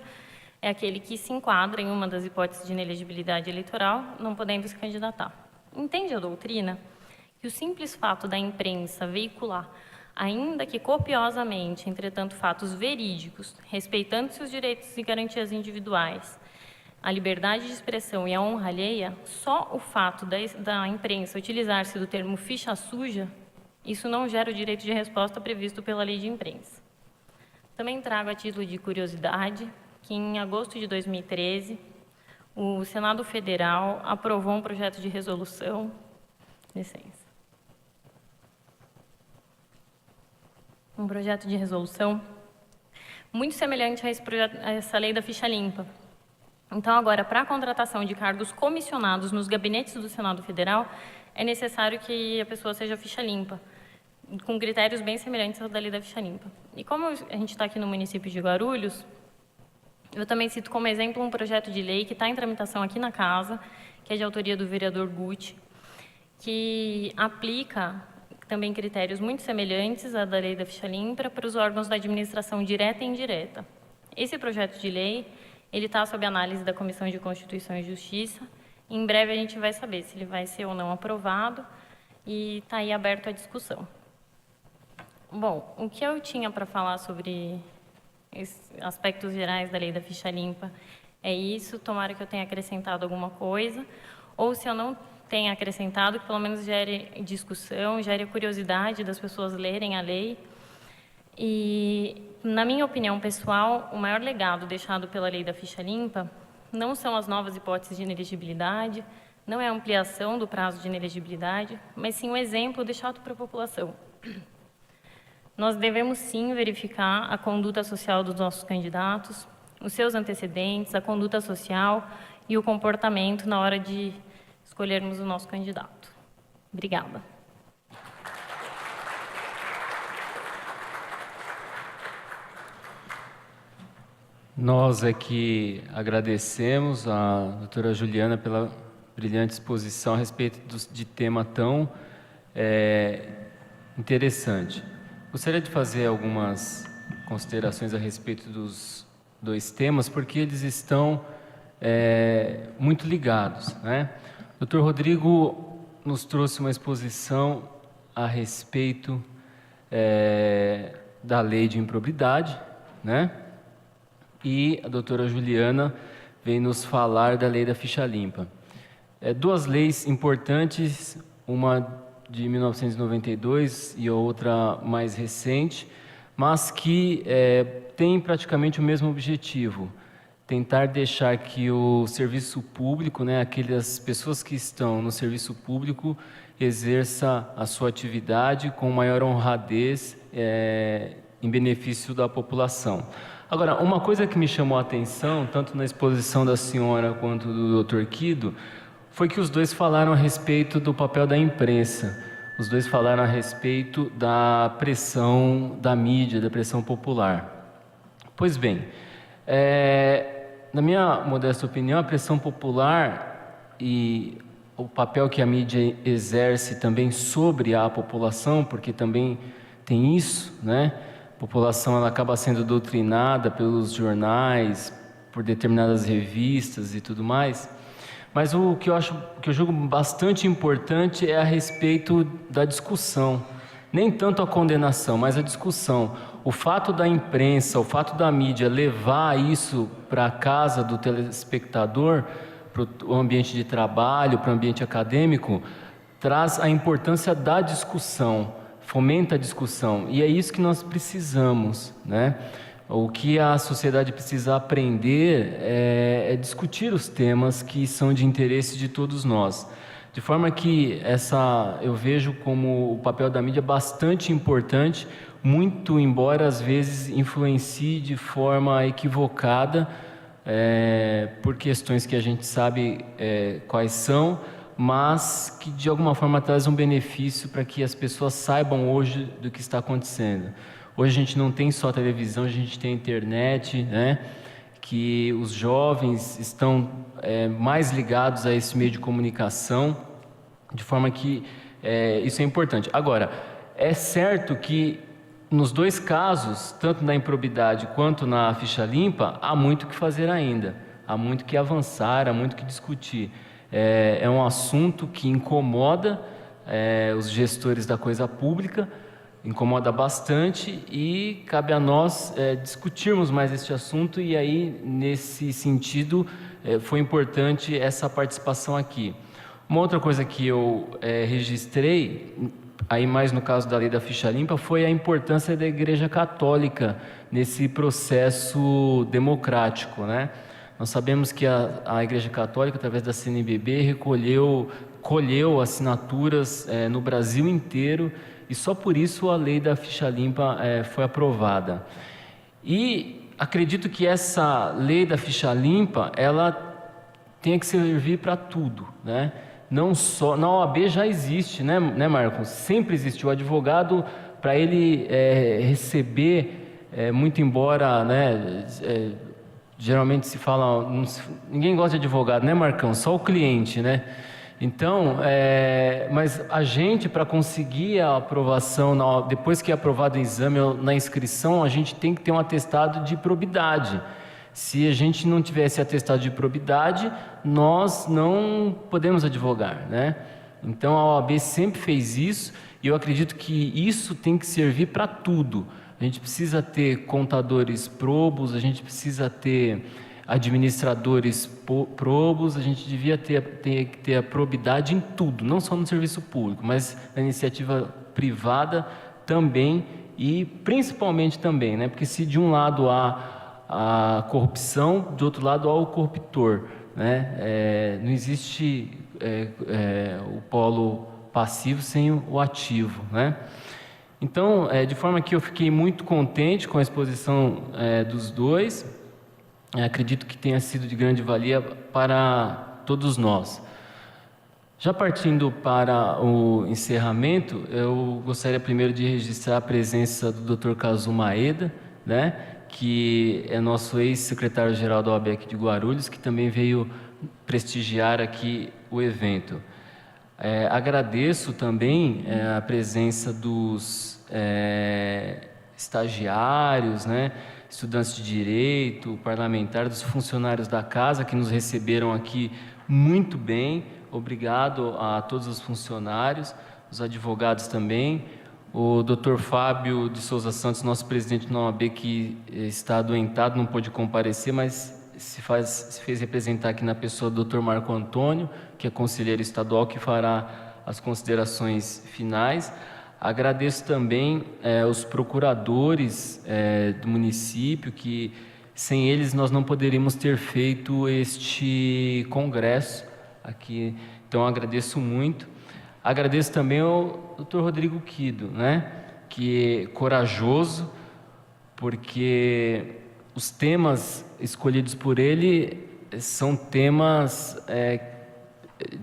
é aquele que se enquadra em uma das hipóteses de inelegibilidade eleitoral, não podendo se candidatar. Entende a doutrina que o simples fato da imprensa veicular, ainda que copiosamente, entretanto, fatos verídicos, respeitando-se os direitos e garantias individuais, a liberdade de expressão e a honra alheia, só o fato da imprensa utilizar-se do termo ficha suja, isso não gera o direito de resposta previsto pela lei de imprensa. Também trago a título de curiosidade que em agosto de 2013, o Senado Federal aprovou um projeto de resolução, licença, um projeto de resolução muito semelhante a essa lei da ficha limpa, Então, agora, para a contratação de cargos comissionados nos gabinetes do Senado Federal, é necessário que a pessoa seja ficha limpa, com critérios bem semelhantes aos da lei da ficha limpa. E como a gente está aqui no município de Guarulhos, eu também cito como exemplo um projeto de lei que está em tramitação aqui na casa, que é de autoria do vereador Guti, que aplica também critérios muito semelhantes à da lei da ficha limpa para os órgãos da administração direta e indireta. Esse projeto de lei, ele está sob análise da Comissão de Constituição e Justiça. Em breve a gente vai saber se ele vai ser ou não aprovado e está aí aberto à discussão. Bom, o que eu tinha para falar sobre aspectos gerais da lei da ficha limpa é isso. Tomara que eu tenha acrescentado alguma coisa, ou se eu não tenha acrescentado, que pelo menos gere discussão, gere curiosidade das pessoas lerem a lei. E, na minha opinião pessoal, o maior legado deixado pela lei da ficha limpa não são as novas hipóteses de inelegibilidade, não é a ampliação do prazo de inelegibilidade, mas sim o exemplo deixado para a população. Nós devemos, sim, verificar a conduta social dos nossos candidatos, os seus antecedentes, a conduta social e o comportamento na hora de escolhermos o nosso candidato. Obrigada. Nós aqui agradecemos a doutora Juliana pela brilhante exposição a respeito de tema tão interessante. Gostaria de fazer algumas considerações a respeito dos dois temas, porque eles estão muito ligados, né? O Dr. Rodrigo nos trouxe uma exposição a respeito da lei de improbidade, né? E a doutora Juliana vem nos falar da lei da ficha limpa. Duas leis importantes, uma de 1992 e outra mais recente, mas que têm praticamente o mesmo objetivo: tentar deixar que o serviço público, né, aquelas pessoas que estão no serviço público, exerça a sua atividade com maior honradez em benefício da população. Agora, uma coisa que me chamou a atenção, tanto na exposição da senhora quanto do Dr. Kido, foi que os dois falaram a respeito do papel da imprensa. Os dois falaram a respeito da pressão da mídia, da pressão popular. Pois bem, na minha modesta opinião, a pressão popular e o papel que a mídia exerce também sobre a população, porque também tem isso, né? A população ela acaba sendo doutrinada pelos jornais, por determinadas revistas e tudo mais. Mas o que eu julgo bastante importante é a respeito da discussão. Nem tanto a condenação, mas a discussão. O fato da imprensa, o fato da mídia levar isso para a casa do telespectador, para o ambiente de trabalho, para o ambiente acadêmico, traz a importância da discussão, fomenta a discussão. E é isso que nós precisamos, né? O que a sociedade precisa aprender é discutir os temas que são de interesse de todos nós. De forma que eu vejo como o papel da mídia bastante importante, muito embora às vezes influencie de forma equivocada, por questões que a gente sabe quais são, mas que de alguma forma traz um benefício para que as pessoas saibam hoje do que está acontecendo. Hoje a gente não tem só televisão, a gente tem internet, né? Que os jovens estão mais ligados a esse meio de comunicação, de forma que isso é importante. Agora, é certo que nos dois casos, tanto na improbidade quanto na ficha limpa, há muito o que fazer ainda, há muito que avançar, há muito que discutir. É um assunto que incomoda os gestores da coisa pública, incomoda bastante e cabe a nós discutirmos mais este assunto, e aí, nesse sentido, foi importante essa participação aqui. Uma outra coisa que eu registrei, aí mais no caso da lei da ficha limpa, foi a importância da Igreja Católica nesse processo democrático, né? Nós sabemos que a Igreja Católica, através da CNBB, colheu assinaturas no Brasil inteiro, e só por isso a lei da ficha limpa foi aprovada. E acredito que essa lei da ficha limpa, ela tem que servir para tudo, né? Não só na OAB já existe, né, Marcos? Sempre existe o advogado para ele receber, muito embora, né? Geralmente se fala, ninguém gosta de advogado, né, Marcão? Só o cliente, né? Então, mas a gente, para conseguir a aprovação, depois que é aprovado o exame ou na inscrição, a gente tem que ter um atestado de probidade. Se a gente não tivesse atestado de probidade, nós não podemos advogar, né? Então, a OAB sempre fez isso e eu acredito que isso tem que servir para tudo. A gente precisa ter contadores probos, a gente precisa ter administradores probos, a gente devia ter que ter a probidade em tudo, não só no serviço público, mas na iniciativa privada também e principalmente também, né? Porque se de um lado há a corrupção, de outro lado há o corruptor, né? Não existe o polo passivo sem o ativo, né? Então, de forma que eu fiquei muito contente com a exposição dos dois. Acredito que tenha sido de grande valia para todos nós. Já partindo para o encerramento, eu gostaria primeiro de registrar a presença do Dr. Kazu Maeda, né, que é nosso ex-secretário-geral da OAB aqui de Guarulhos, que também veio prestigiar aqui o evento. Agradeço também a presença dos estagiários, né, estudantes de direito, parlamentares, dos funcionários da casa que nos receberam aqui muito bem. Obrigado a todos os funcionários, os advogados também. O Dr. Fábio de Souza Santos, nosso presidente da OAB, que está adoentado, não pôde comparecer, mas se fez representar aqui na pessoa do Dr. Marco Antônio, que é conselheiro estadual, que fará as considerações finais. Agradeço também os procuradores do município, que sem eles nós não poderíamos ter feito este congresso aqui. Então, agradeço muito. Agradeço também ao Dr. Rodrigo Quido, né, que é corajoso, porque os temas escolhidos por ele são temas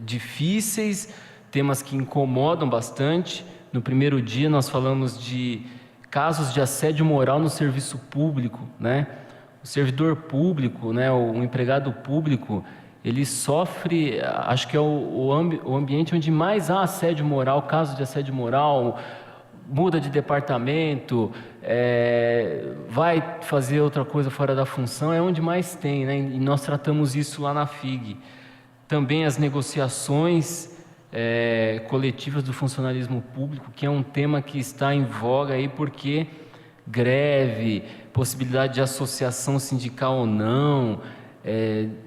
difíceis, temas que incomodam bastante. No primeiro dia nós falamos de casos de assédio moral no serviço público, né? O servidor público, né, o empregado público, ele sofre, acho que é o ambiente onde mais há assédio moral, casos de assédio moral, muda de departamento, vai fazer outra coisa fora da função, é onde mais tem, né? E nós tratamos isso lá na FIG. Também as negociações coletivas do funcionalismo público, que é um tema que está em voga aí porque greve, possibilidade de associação sindical ou não,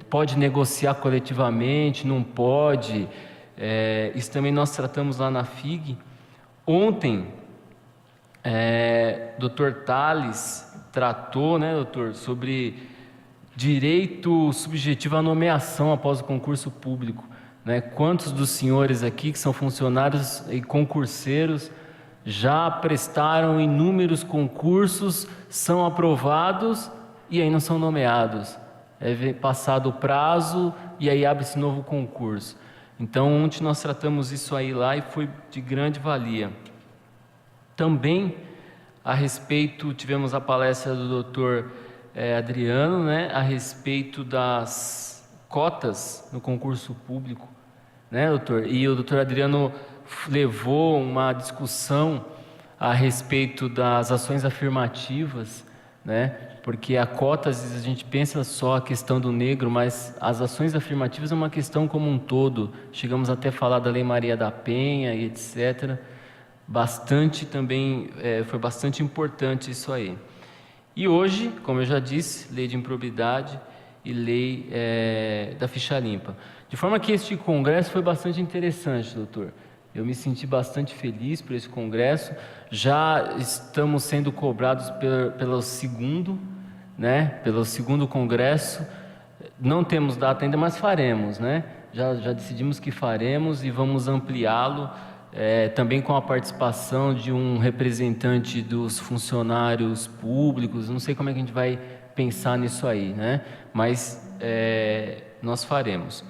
pode negociar coletivamente, não pode, isso também nós tratamos lá na FIG. Ontem, Dr. Tales tratou, né, doutor, sobre direito subjetivo à nomeação após o concurso público. Né? Quantos dos senhores aqui que são funcionários e concurseiros já prestaram inúmeros concursos, são aprovados e aí não são nomeados? Passado o prazo e aí abre-se novo concurso. Então, ontem nós tratamos isso aí lá e foi de grande valia. Também, a respeito, tivemos a palestra do Dr. Adriano, né, a respeito das cotas no concurso público, né, doutor? E o doutor Adriano levou uma discussão a respeito das ações afirmativas, né? Porque a cota, às vezes a gente pensa só a questão do negro, mas as ações afirmativas é uma questão como um todo. Chegamos até a falar da Lei Maria da Penha e etc. Bastante também, foi bastante importante isso aí. E hoje, como eu já disse, lei de improbidade e lei da ficha limpa. De forma que este congresso foi bastante interessante, doutor. Eu me senti bastante feliz por esse congresso. Já estamos sendo cobrados pelo segundo congresso. Não temos data ainda, mas faremos, né? Já decidimos que faremos e vamos ampliá-lo, também com a participação de um representante dos funcionários públicos. Não sei como é que a gente vai pensar nisso aí, né? Mas nós faremos.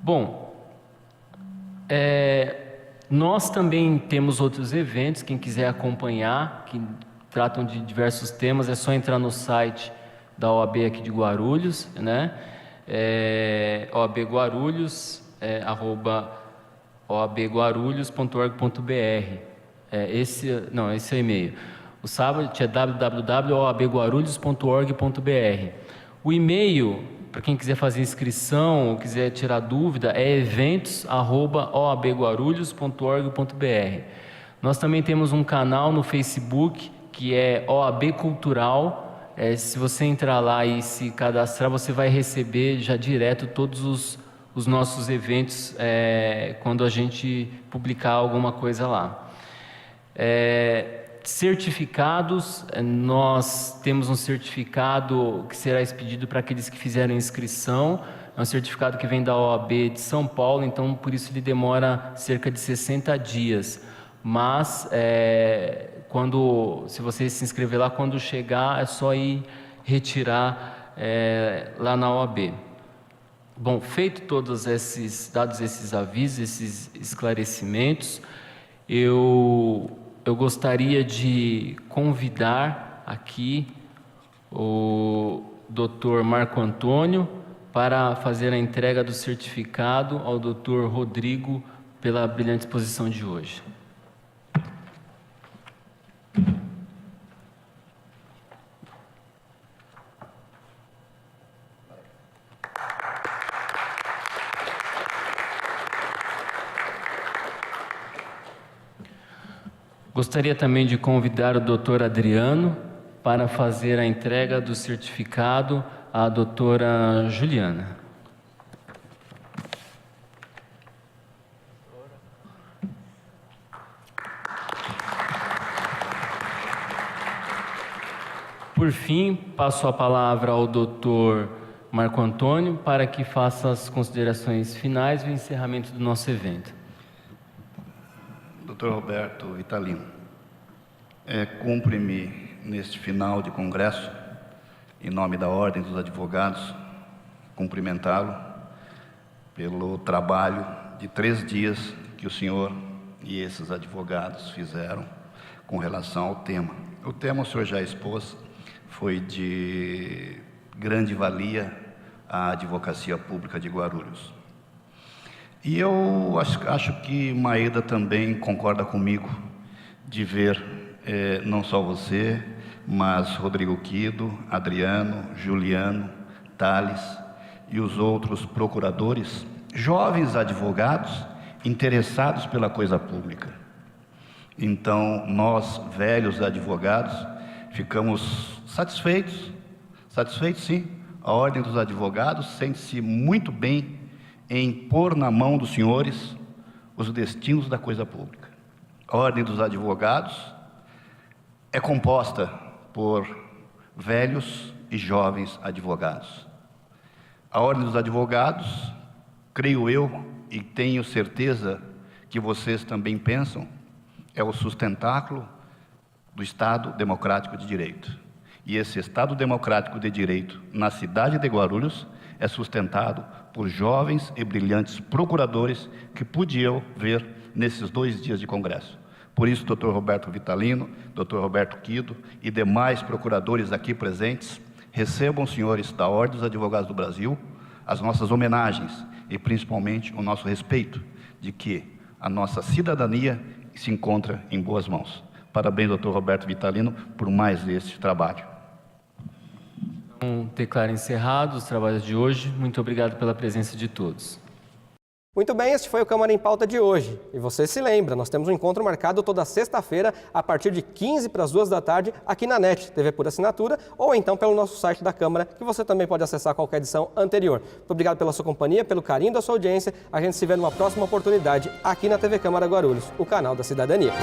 Bom, nós também temos outros eventos, quem quiser acompanhar, que tratam de diversos temas, é só entrar no site da OAB aqui de Guarulhos, né? OAB Guarulhos, oabguarulhos.org.br. Esse é o e-mail. O site é www.oabguarulhos.org.br. O e-mail, para quem quiser fazer inscrição ou quiser tirar dúvida, é eventos@oabguarulhos.org.br. Nós também temos um canal no Facebook que é OAB Cultural. Se você entrar lá e se cadastrar, você vai receber já direto todos os nossos eventos quando a gente publicar alguma coisa lá. Certificados, nós temos um certificado que será expedido para aqueles que fizeram inscrição. É um certificado que vem da OAB de São Paulo, então por isso ele demora cerca de 60 dias. Mas se você se inscrever lá, quando chegar, é só ir retirar lá na OAB. Bom, feito dados esses avisos, esses esclarecimentos, eu gostaria de convidar aqui o Dr. Marco Antônio para fazer a entrega do certificado ao Dr. Rodrigo pela brilhante exposição de hoje. Gostaria também de convidar o Dr. Adriano para fazer a entrega do certificado à doutora Juliana. Por fim, passo a palavra ao Dr. Marco Antônio para que faça as considerações finais e o encerramento do nosso evento. Dr. Roberto Vitalino, cumpre-me neste final de congresso, em nome da Ordem dos Advogados, cumprimentá-lo pelo trabalho de 3 dias que o senhor e esses advogados fizeram com relação ao tema. O tema o senhor já expôs, foi de grande valia à advocacia pública de Guarulhos. E eu acho que Maeda também concorda comigo de ver não só você, mas Rodrigo Quido, Adriano, Juliano, Thales e os outros procuradores, jovens advogados interessados pela coisa pública. Então, nós, velhos advogados, ficamos satisfeitos sim. A Ordem dos Advogados sente-se muito bem em pôr na mão dos senhores os destinos da coisa pública. A Ordem dos Advogados é composta por velhos e jovens advogados. A Ordem dos Advogados, creio eu e tenho certeza que vocês também pensam, é o sustentáculo do Estado Democrático de Direito. E esse Estado Democrático de Direito, na cidade de Guarulhos, é sustentado por jovens e brilhantes procuradores que pude eu ver nesses 2 dias de congresso. Por isso, Dr. Roberto Vitalino, Dr. Roberto Quido e demais procuradores aqui presentes, recebam, senhores da Ordem dos Advogados do Brasil, as nossas homenagens e principalmente o nosso respeito de que a nossa cidadania se encontra em boas mãos. Parabéns, Dr. Roberto Vitalino, por mais este trabalho. Declaro encerrados os trabalhos de hoje. Muito obrigado pela presença de todos. Muito bem, este foi o Câmara em Pauta de hoje. E você se lembra, nós temos um encontro marcado toda sexta-feira, a partir de 15 para as 2 da tarde, aqui na NET, TV por assinatura, ou então pelo nosso site da Câmara, que você também pode acessar qualquer edição anterior. Muito obrigado pela sua companhia, pelo carinho da sua audiência. A gente se vê numa próxima oportunidade aqui na TV Câmara Guarulhos, o canal da cidadania.